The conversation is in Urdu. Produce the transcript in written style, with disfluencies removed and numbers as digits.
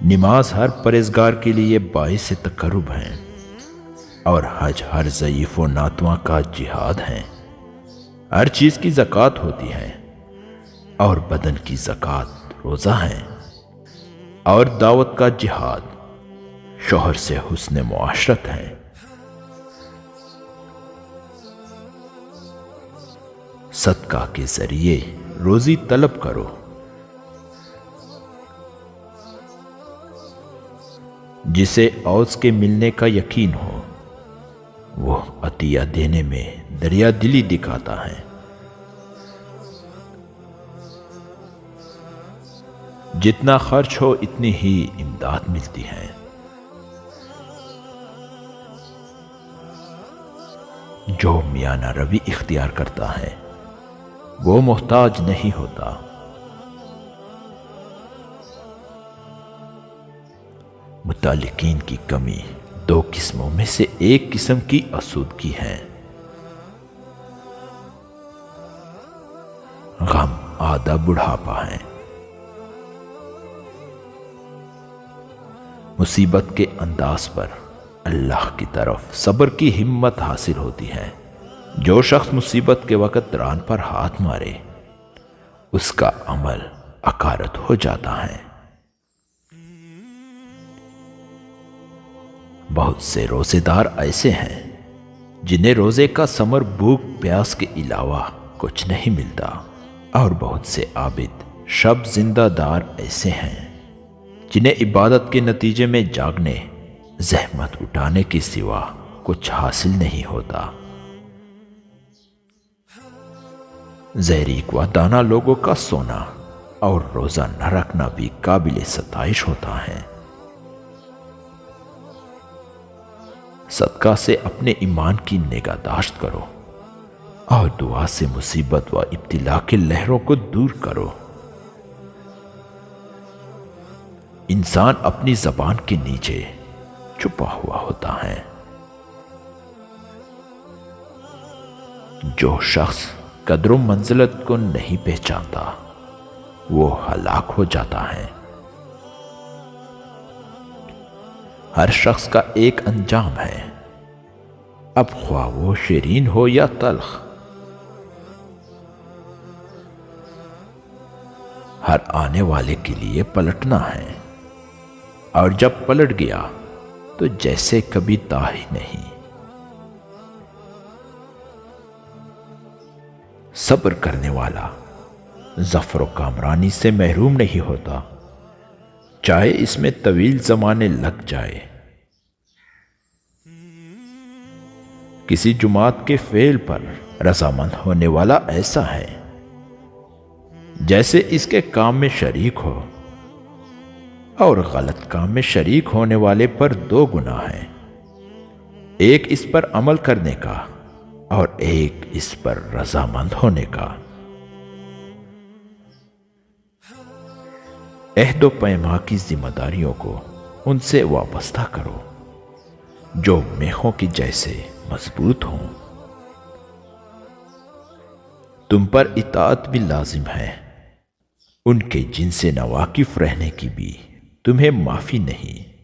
نماز ہر پرہیزگار کے لیے باعث تقرب ہیں، اور حج ہر ضعیف و ناتواں کا جہاد ہیں۔ ہر چیز کی زکوٰۃ ہوتی ہے، اور بدن کی زکوٰۃ روزہ ہے، اور دعوت کا جہاد شوہر سے حسن معاشرت ہے۔ صدقہ کے ذریعے روزی طلب کرو، جسے عوض کے ملنے کا یقین ہو وہ عطیہ دینے میں دریا دلی دکھاتا ہے۔ جتنا خرچ ہو اتنی ہی امداد ملتی ہے۔ جو میانہ روی اختیار کرتا ہے وہ محتاج نہیں ہوتا۔ متعلقین کی کمی دو قسموں میں سے ایک قسم کی آسودگی ہے۔ غم آدھا بڑھاپا ہے۔ مصیبت کے انداز پر اللہ کی طرف صبر کی ہمت حاصل ہوتی ہے۔ جو شخص مصیبت کے وقت ران پر ہاتھ مارے اس کا عمل اکارت ہو جاتا ہے۔ بہت سے روزے دار ایسے ہیں جنہیں روزے کا ثمر بھوک پیاس کے علاوہ کچھ نہیں ملتا، اور بہت سے عابد شب زندہ دار ایسے ہیں جنہیں عبادت کے نتیجے میں جاگنے، زحمت اٹھانے کے سوا کچھ حاصل نہیں ہوتا۔ زہریک و دانا لوگوں کا سونا اور روزہ نہ رکھنا بھی قابل ستائش ہوتا ہے۔ صدقہ سے اپنے ایمان کی نگہداشت کرو، اور دعا سے مصیبت و ابتلا کے لہروں کو دور کرو۔ انسان اپنی زبان کے نیچے چھپا ہوا ہوتا ہے۔ جو شخص قدر و منزلت کو نہیں پہچانتا وہ ہلاک ہو جاتا ہے۔ ہر شخص کا ایک انجام ہے، اب خواہ وہ شیرین ہو یا تلخ۔ ہر آنے والے کے لیے پلٹنا ہے، اور جب پلٹ گیا تو جیسے کبھی تھا ہی نہیں۔ صبر کرنے والا ظفر و کامرانی سے محروم نہیں ہوتا، چاہے اس میں طویل زمانے لگ جائے۔ کسی جماعت کے فعل پر رضامند ہونے والا ایسا ہے جیسے اس کے کام میں شریک ہو، اور غلط کام میں شریک ہونے والے پر دو گناہ ہیں، ایک اس پر عمل کرنے کا اور ایک اس پر رضامند ہونے کا۔ عہد و پیما کی ذمہ داریوں کو ان سے وابستہ کرو جو میخوں کی جیسے مضبوط ہوں۔ تم پر اطاعت بھی لازم ہے، ان کے جن سے ناواقف رہنے کی بھی تمہیں معافی نہیں۔